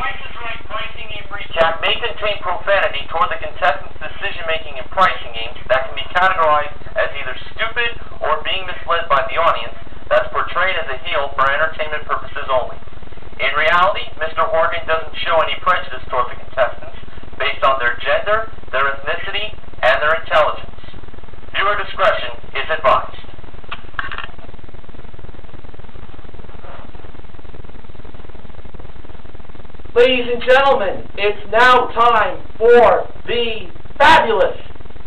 Price is Right pricing game recap may contain profanity toward the contestants' decision-making in pricing games that can be categorized as either stupid or being misled by the audience that's portrayed as a heel for entertainment purposes only. In reality, Mr. Horgan doesn't show any prejudice toward the contestants based on their gender, their ethnicity, and their intelligence. Viewer discretion is advised. Ladies and gentlemen, it's now time for the fabulous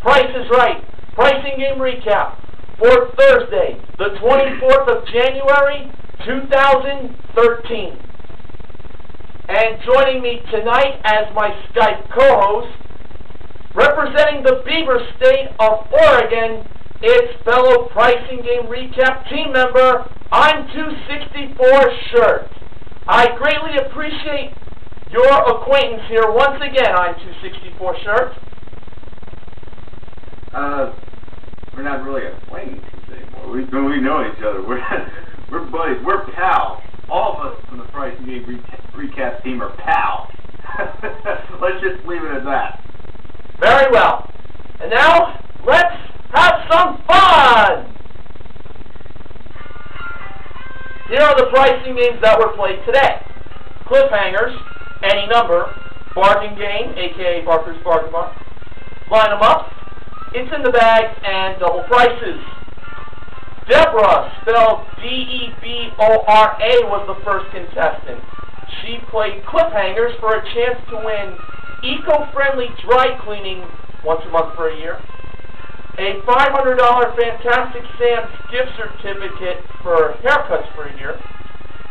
Price is Right pricing game recap for Thursday, the 24th of January, 2013. And joining me tonight as my Skype co-host, representing the Beaver State of Oregon, it's fellow pricing game recap team member, I'm 264 Shirt. I greatly appreciate your acquaintance here once again, I'm 264 Shirt. We're not really acquaintances anymore. We know each other. We're buddies. We're pals. All of us from the pricing game recap team are pals. Let's just leave it at that. Very well. And now, let's have some fun! Here are the pricing games that were played today. Cliffhangers, any number, bargain game, aka Barker's Bargain Bar, line them up, it's in the bag, and double prices. Deborah, spelled D-E-B-O-R-A, was the first contestant. She played Cliffhangers for a chance to win eco-friendly dry cleaning once a month for a year, a $500 Fantastic Sam's gift certificate for haircuts for a year,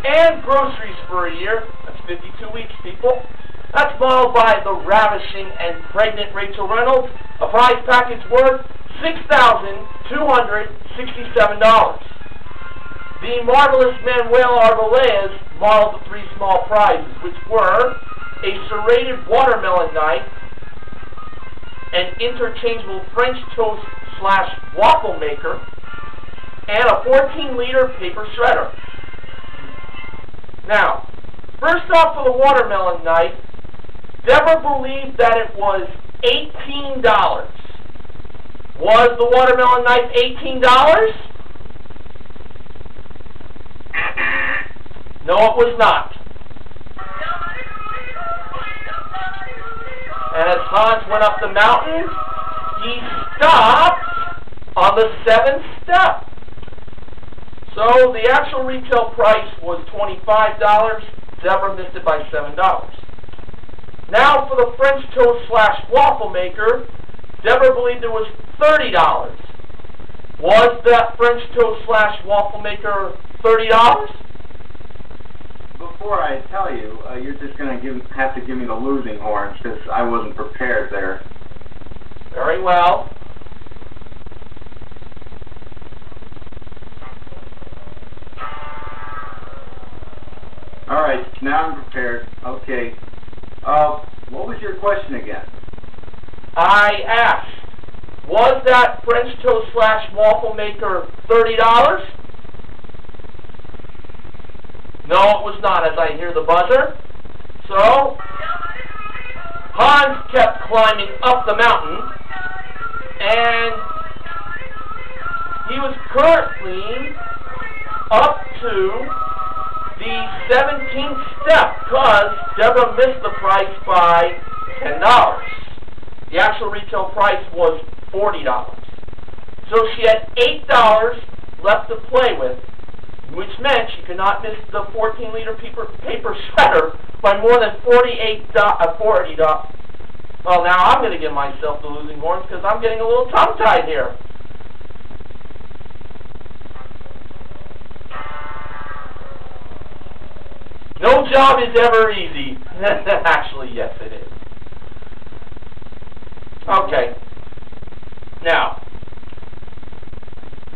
and groceries for a year. That's 52 weeks, people. That's modeled by the ravishing and pregnant Rachel Reynolds. A prize package worth $6,267. The Marvelous Manuela Arbelaez modeled the three small prizes, which were a serrated watermelon knife, an interchangeable French toast / waffle maker, and a 14-liter paper shredder. Now, first off, for the watermelon knife, Deborah believed that it was $18. Was the watermelon knife $18? No, it was not. And as Hans went up the mountain, he stopped on the 7th step. So the actual retail price was $25. Deborah missed it by $7. Now for the French toast / waffle maker, Deborah believed it was $30. Was that French toast / waffle maker $30? Before I tell you, you're just going to have to give me the losing horns because I wasn't prepared there. Very well. All right, now I'm prepared. Okay. What was your question again? I asked, was that French toast / waffle maker $30? No, it was not, as I hear the buzzer. So, Hans kept climbing up the mountain, and he was currently up to the 17th step, because Deborah missed the price by $10. The actual retail price was $40. So she had $8 left to play with, which meant she could not miss the 14-liter paper shredder by more than $40. Well, now I'm going to give myself the losing horns because I'm getting a little tongue-tied here. No job is ever easy. Actually, yes, it is. Okay. Now,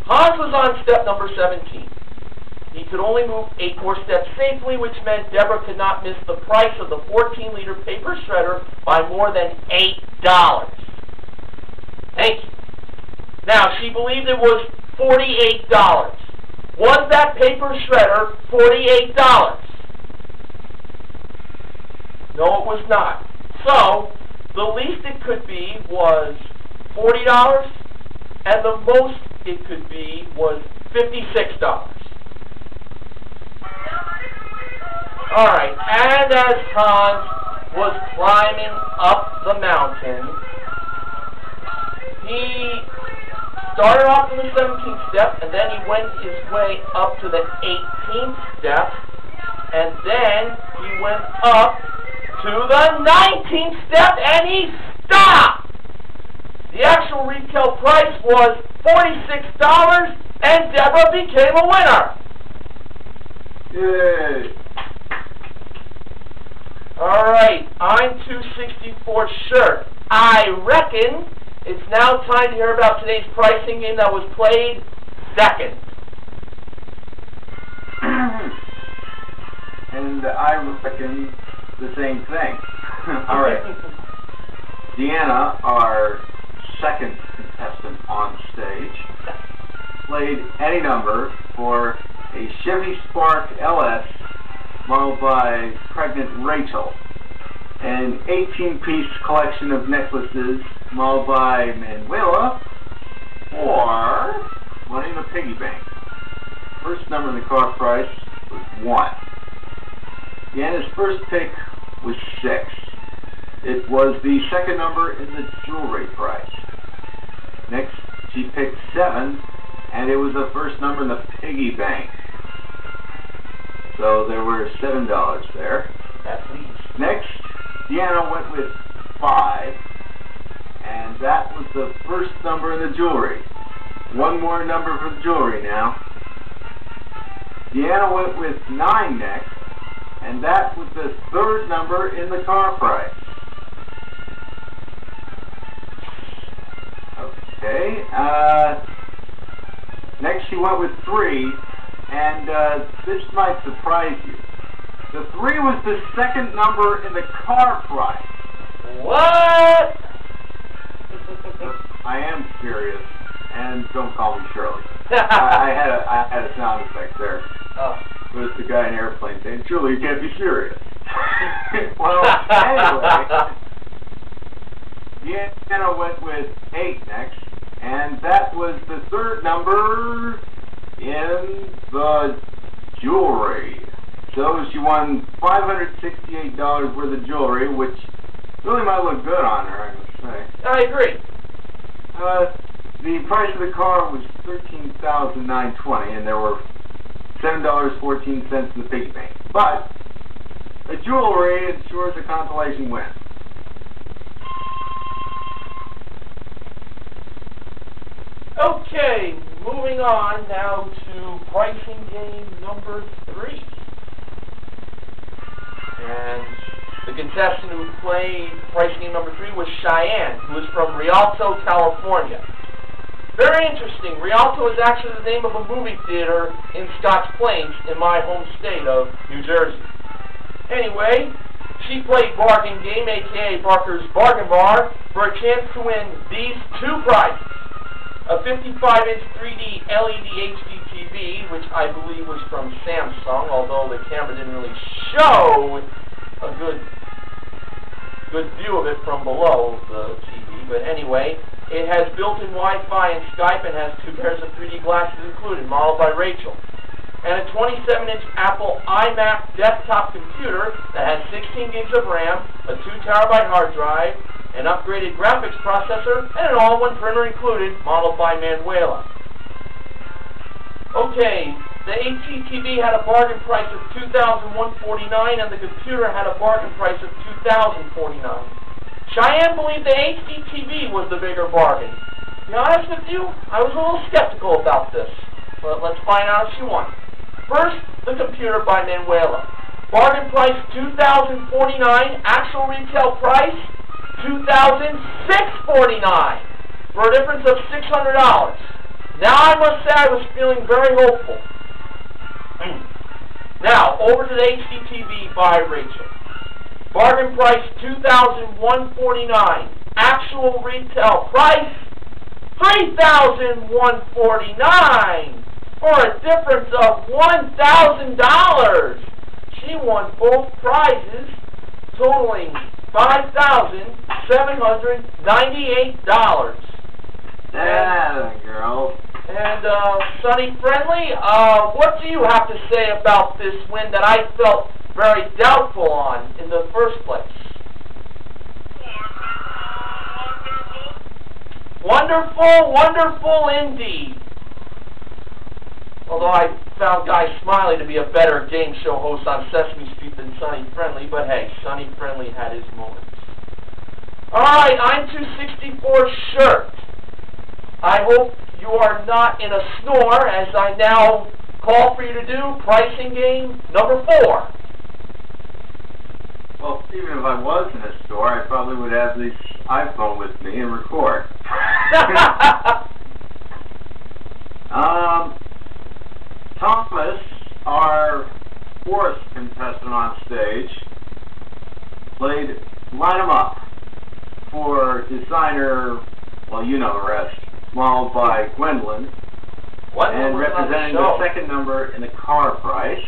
Hans was on step number 17. He could only move 8 more steps safely, which meant Deborah could not miss the price of the 14-liter paper shredder by more than $8. Thank you. Now, she believed it was $48. Was that paper shredder $48? was not. So, the least it could be was $40, and the most it could be was $56. Alright, and as Hans was climbing up the mountain, he started off on the 17th step, and then he went his way up to the 18th step, and then he went up to the 19th step, and he stopped! The actual retail price was $46, and Deborah became a winner! Yay! Alright, I'm 264 sure. I reckon it's now time to hear about today's pricing game that was played second. And I reckon the same thing. Alright. Deanna, our second contestant on stage, played any number for a Chevy Spark LS modeled by pregnant Rachel, an 18-piece collection of necklaces modeled by Manuela, or money in the Piggy Bank. First number in the car price was 1. Deanna's first pick was 6. It was the second number in the jewelry price. Next, she picked 7, and it was the first number in the Piggy Bank. So there were $7 there. At least. Next, Deanna went with 5, and that was the first number in the jewelry. One more number for the jewelry now. Deanna went with 9 next, and that was the third number in the car price. Okay, next she went with 3, and this might surprise you. The 3 was the second number in the car price. What? I am serious, and don't call me Shirley. I had a sound effect there. Oh. It was the guy in an airplane saying, "Shirley, you can't be serious." Well, anyway, Deanna went with 8 next, and that was the third number in the jewelry. So she won $568 worth of jewelry, which really might look good on her, I must say. I agree. The price of the car was $13,920, and there were $7.14 in the Piggy Bank. But the jewelry ensures a consolation win. Okay, moving on now to pricing game number 3. And the contestant who played pricing game number 3 was Cheyenne, who is from Rialto, California. Very interesting. Rialto is actually the name of a movie theater in Scotch Plains in my home state of New Jersey. Anyway, she played Bargain Game, aka Barker's Bargain Bar, for a chance to win these 2 prizes. A 55-inch 3D LED HDTV, which I believe was from Samsung, although the camera didn't really show a good view of it from below the TV. But anyway, it has built-in Wi-Fi and Skype and has 2 pairs of 3D glasses included, modeled by Rachel. And a 27-inch Apple iMac desktop computer that has 16 gigs of RAM, a 2 terabyte hard drive, an upgraded graphics processor, and an all-in-one printer included, modeled by Manuela. Okay, the HDTV had a bargain price of $2,149, and the computer had a bargain price of $2,049. Cheyenne believed the HDTV was the bigger bargain. To be honest with you, I was a little skeptical about this, but let's find out if she won. First, the computer by Manuela. Bargain price $2,049, actual retail price $2,649, for a difference of $600. Now I must say I was feeling very hopeful. Now, over to the HDTV by Rachel. Bargain price $2,149. Actual retail price $3,149, for a difference of $1,000. She won both prizes totaling $5,798. Yeah, girl. And, Sonny Friendly, what do you have to say about this win that I felt very doubtful on in the first place? Wonderful, wonderful indeed. Although I found Guy Smiley to be a better game show host on Sesame Street than Sonny Friendly, but hey, Sonny Friendly had his moments. Alright, I'm 264 shirt. I hope you are not in a snore as I now call for you to do pricing game number 4. Well, even if I was in a store, I probably would have this iPhone with me and record. Thomas, our 4th contestant on stage, played Line 'em Up for designer, well, you know the rest, modeled by Gwendolyn, and representing the second number in the car price,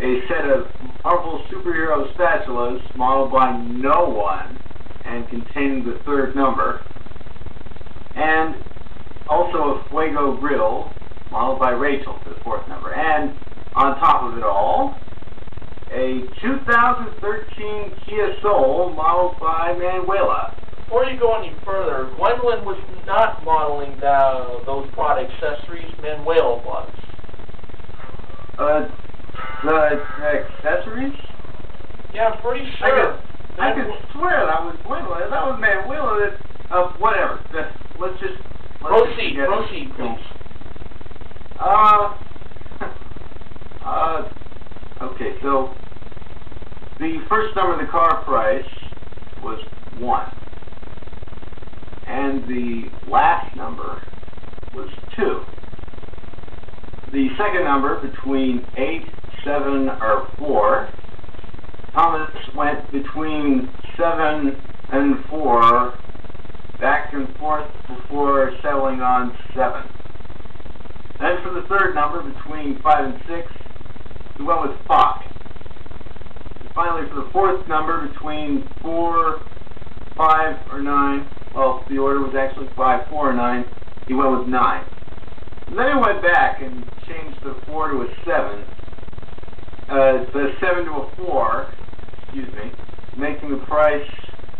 a set of Marvel superhero spatulas modeled by no one and containing the third number, and also a Fuego grill modeled by Rachel for the 4th number, and on top of it all, a 2013 Kia Soul modeled by Manuela. Before you go any further, Gwendolyn was not modeling those product accessories, Manuela was. The accessories? Yeah, I'm pretty sure. I could swear that was Gwendolyn. That was Manuela. Whatever. Let's just proceed, please. Okay, so the first number of the car price was 1. And the last number was 2. The second number between 8, 7, or 4, Thomas went between 7 and 4, back and forth before settling on 7. Then for the third number between 5 and 6, he went with 5. And finally for the 4th number between 4, 5, or 9, well, the order was actually 5, 4, or 9, he went with 9. And then he went back and changed the 4 to a 7, the 7 to a 4, excuse me, making the price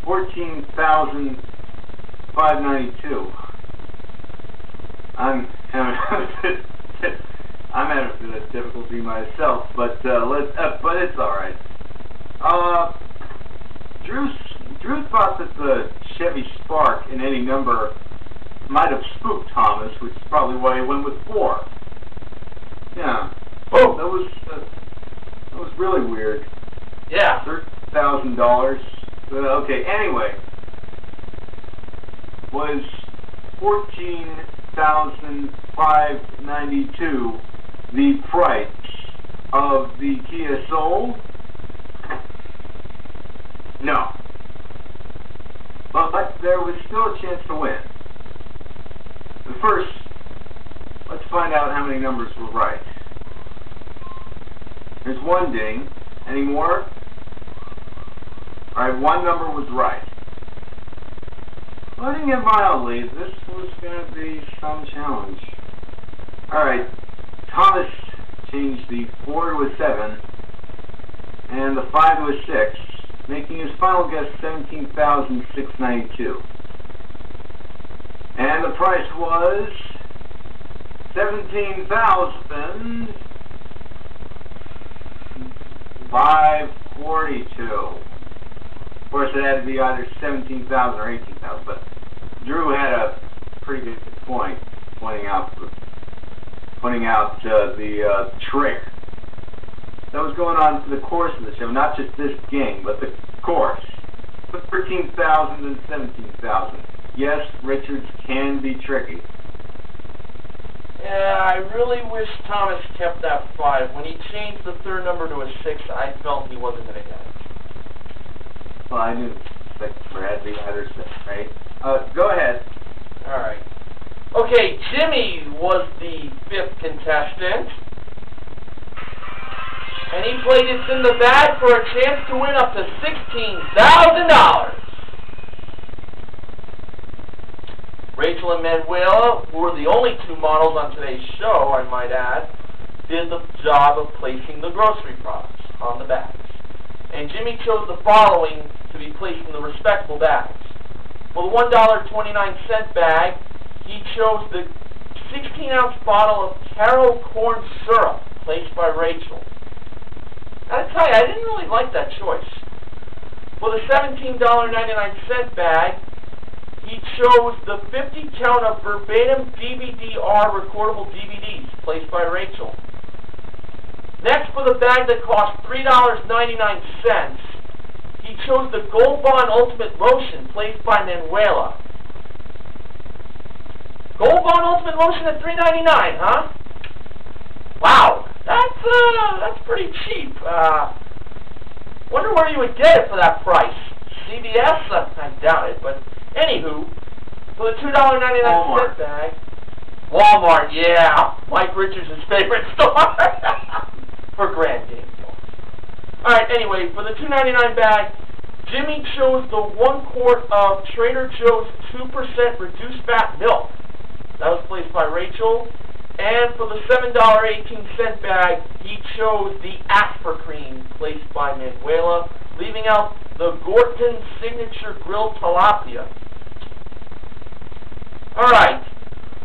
$14,592. I'm having a bit of difficulty myself, but it's all right. Drew thought that the Chevy Spark in any number might have spooked Thomas, which is probably why he went with 4. Yeah. Oh, that was really weird. Yeah. $30,000. Okay. Anyway, was $14,592 the price of the Kia Soul? No. But there was still a chance to win. But first, let's find out how many numbers were right. There's 1 ding. Any more? Alright, 1 number was right. Putting it mildly, this was going to be some challenge. Alright, Thomas changed the 4 to a 7 and the 5 to a 6, making his final guess $17,692. And the price was $17,542. Of course, it had to be either 17,000 or 18,000, but Drew had a pretty good point pointing out the trick that was going on for the course of the show, not just this game, but the course. 13,000 and 17,000. Yes, Richards can be tricky. Yeah, I really wish Thomas kept that 5. When he changed the third number to a 6, I felt he wasn't going to get it. Well, I knew 6 had to be either 6, right? Go ahead. Alright. Okay, Jimmy was the 5th contestant. And he played It's in the Bag for a chance to win up to $16,000. Rachel and Manuela, who were the only two models on today's show, I might add, did the job of placing the grocery products on the bags. And Jimmy chose the following to be placed in the respectable bags. For the $1.29 bag, he chose the 16-ounce bottle of taro corn syrup, placed by Rachel. I gotta tell you, I didn't really like that choice. For the $17.99 bag, he chose the 50-count of verbatim DVD-R recordable DVDs, placed by Rachel. Next, for the bag that cost $3.99, he chose the Gold Bond Ultimate Lotion, placed by Manuela. Gold Bond Ultimate Lotion at $3.99, huh? Wow, that's pretty cheap. Wonder where you would get it for that price. CVS? I doubt it, but anywho, for the $2.99 bag, Walmart, yeah, Mike Richards' favorite store for grand game deals. All right, anyway, for the $2.99 bag, Jimmy chose the 1 quart of Trader Joe's 2% reduced fat milk. That was placed by Rachel. And for the $7.18 bag, he chose the Afra Cream, placed by Manuela, leaving out the Gorton Signature Grilled Tilapia. All right,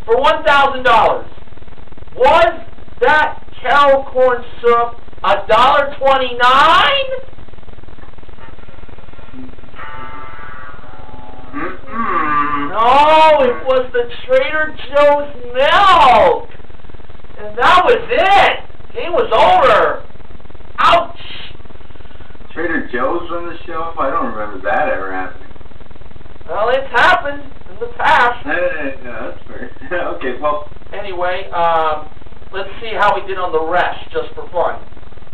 for $1,000, was that Carol corn syrup $1.29? No, it was the Trader Joe's milk. And that was it. Game was over. Ouch. Trader Joe's on the show? I don't remember that ever happening. Well, it's happened in the past. No, that's fair. Okay, well. Anyway, let's see how we did on the rest, just for fun.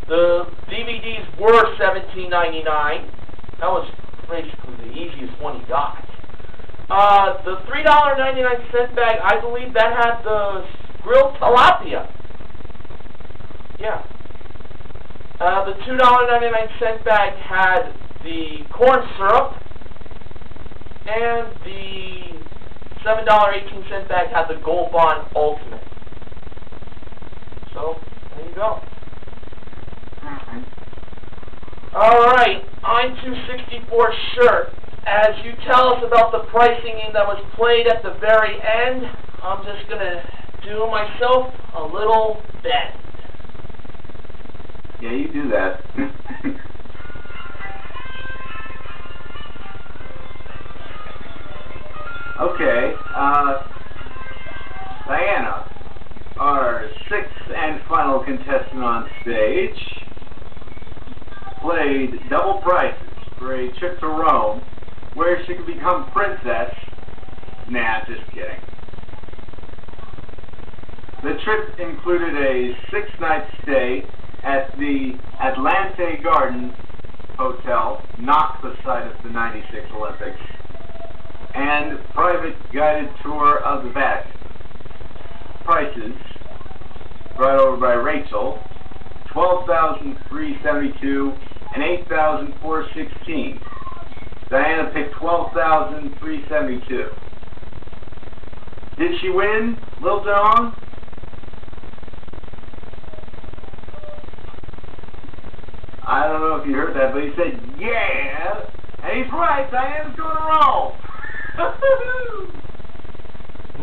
The DVDs were $17.99. That was basically the easiest one he got. The $3.99 bag, I believe that had the grilled tilapia. Yeah. The $2.99 bag had the corn syrup, and the $7.18 bag had the Gold Bond Ultimate. So, there you go. Alright, I'm 264 shirt. As you tell us about the pricing game that was played at the very end, I'm just going to do myself a little bend. Yeah, you do that. Okay, Diana, our sixth and final contestant on stage, played double prices for a trip to Rome, where she could become princess. Nah, just kidding. The trip included a 6-night stay at the Atlante Gardens Hotel, not the site of the '96 Olympics, and private guided tour of the Vatican. Prices brought over by Rachel, $12,372 and $8,416. Diana picked $12,372. Did she win, Lil Dawn? I don't know if you heard that, but he said, yeah! And he's right, Diana's going to Rome!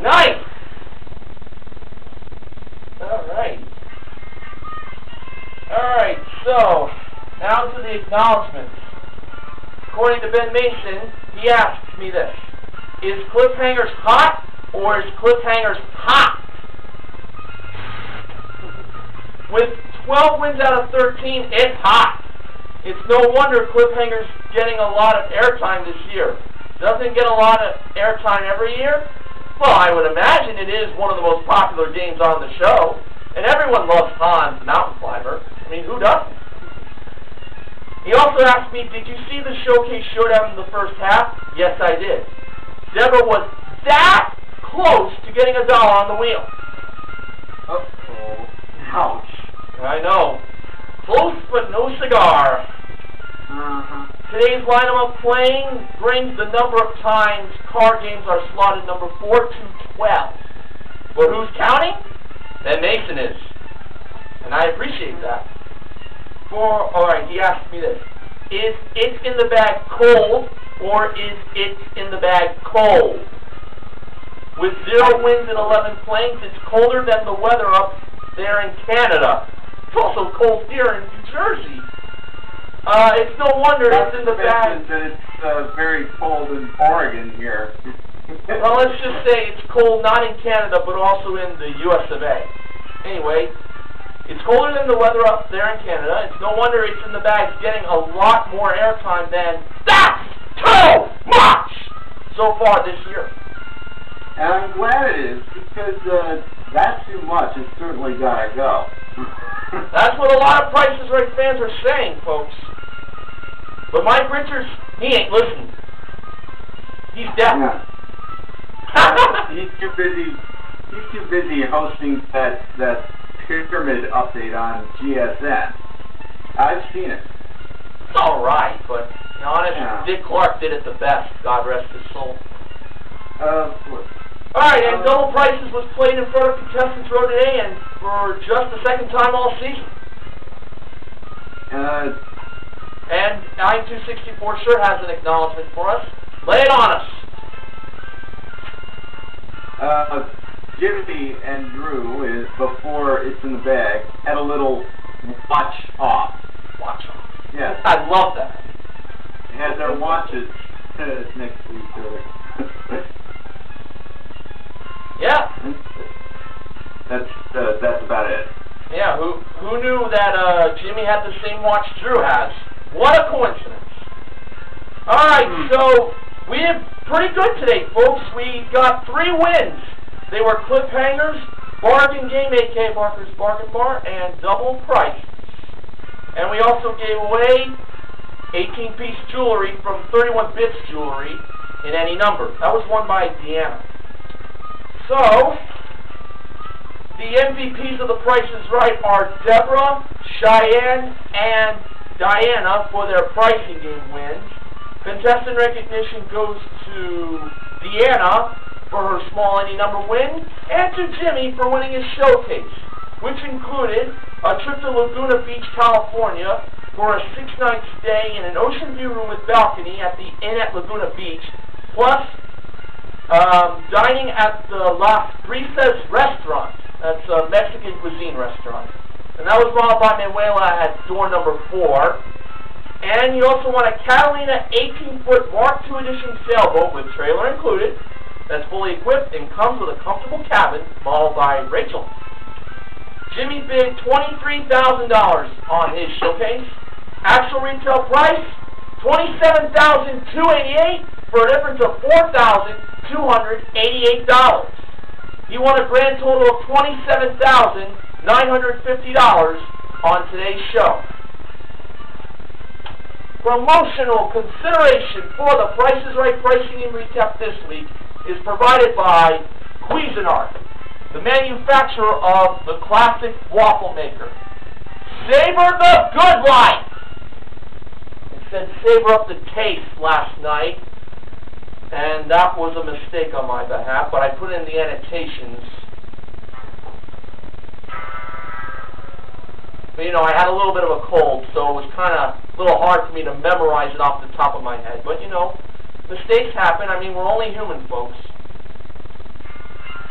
Nice! Alright. Alright, so, now to the acknowledgments. According to Ben Mason, he asks me this: is Cliffhangers hot, or is Cliffhangers hot? With 12 wins out of 13, it's hot. It's no wonder Cliffhanger's getting a lot of airtime this year. Doesn't get a lot of airtime every year? Well, I would imagine it is one of the most popular games on the show. And everyone loves Hans, the mountain climber. I mean, who doesn't? He also asked me, did you see the showcase showdown in the first half? Yes, I did. Deborah was that close to getting $1 on the wheel. Uh-oh. Ouch. I know. Close but no cigar. Today's lineup of playing brings the number of times card games are slotted number 4 to 12. But who's counting? Ben Mason is. And I appreciate that. Alright, he asked me this. Is it in the bag cold or is it in the bag cold? With 0 winds and 11 planes, it's colder than the weather up there in Canada. It's also cold here in New Jersey. It's no wonder it's in the bag. That it's very cold in Oregon here. Well, let's just say it's cold not in Canada, but also in the US of A. Anyway, it's colder than the weather up there in Canada. It's no wonder it's in the bag, getting a lot more airtime than that's too much so far this year. And I'm glad it is, because that's too much. It's certainly got to go. That's what a lot of Price is Right fans are saying, folks. But Mike Richards, he ain't listening. He's deaf. Yeah. He's too busy hosting that pyramid update on GSN. I've seen it. It's all right, but to be honest, Dick Clark did it the best. God rest his soul. Of course. All right, and Double Prices was played in front of Contestants Row today, and for just the second time all season. And 9264 sure has an acknowledgement for us. Lay it on us. Jimmy and Drew is, before it's in the bag, had a little watch off. Watch off. Yes. I love that. They had their watches next to each other. Yeah. That's about it. Yeah, who knew that Jimmy had the same watch Drew has? What a coincidence. Alright, so we did pretty good today, folks. We got 3 wins. They were cliffhangers, bargain game, a.k.a. Barker's Bargain Bar, and double price. And we also gave away 18-piece jewelry from 31 Bits Jewelry in any number. That was won by Deanna. So, the MVPs of the Price is Right are Deborah, Cheyenne, and Diana for their pricing game wins. Contestant recognition goes to Deanna for her small any number win, and to Jimmy for winning his showcase, which included a trip to Laguna Beach, California for a 6-night stay in an ocean view room with balcony at the Inn at Laguna Beach, plus dining at the Las Brisas restaurant. That's a Mexican cuisine restaurant. And that was robbed by Manuela at door number 4. And you also won a Catalina 18-foot Mark II edition sailboat with trailer included, that's fully equipped and comes with a comfortable cabin modeled by Rachel. Jimmy bid $23,000 on his showcase. Actual retail price, $27,288 for a difference of $4,288. He won a grand total of $27,950 on today's show. Promotional consideration for the Price is Right pricing and recap this week is provided by Cuisinart, the manufacturer of the classic waffle maker. Savor the good life! It said savor up the taste last night, and that was a mistake on my behalf, but I put in the annotations. But, you know, I had a little bit of a cold, so it was kind of a little hard for me to memorize it off the top of my head. But, you know, mistakes happen. I mean, we're only human, folks.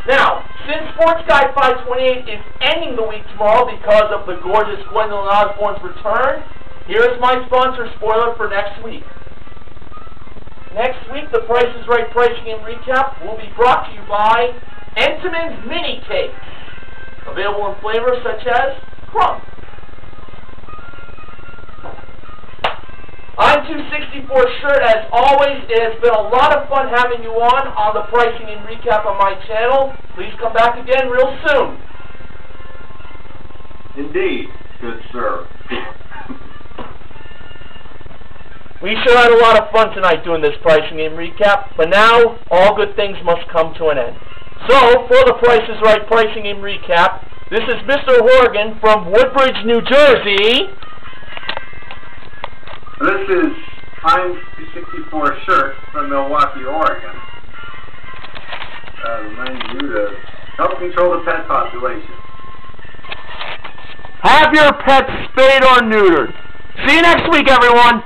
Now, since Sports Guide 528 is ending the week tomorrow because of the gorgeous Gwendolyn Osborne's return, here's my sponsor spoiler for next week. Next week, the Price is Right pricing and recap will be brought to you by Entenmann's Mini Cakes, available in flavors such as crumb. I'm 264 Shirt, as always. It has been a lot of fun having you on the pricing and recap on my channel. Please come back again real soon. Indeed, good sir. We sure had a lot of fun tonight doing this pricing and recap, but now all good things must come to an end. So, for the Price is Right pricing and recap, This is Mr. Horgan from Woodbridge, New Jersey. This is I'm 64 Shirt from Milwaukee, Oregon. Reminding you to help control the pet population. Have your pets spayed or neutered. See you next week, everyone.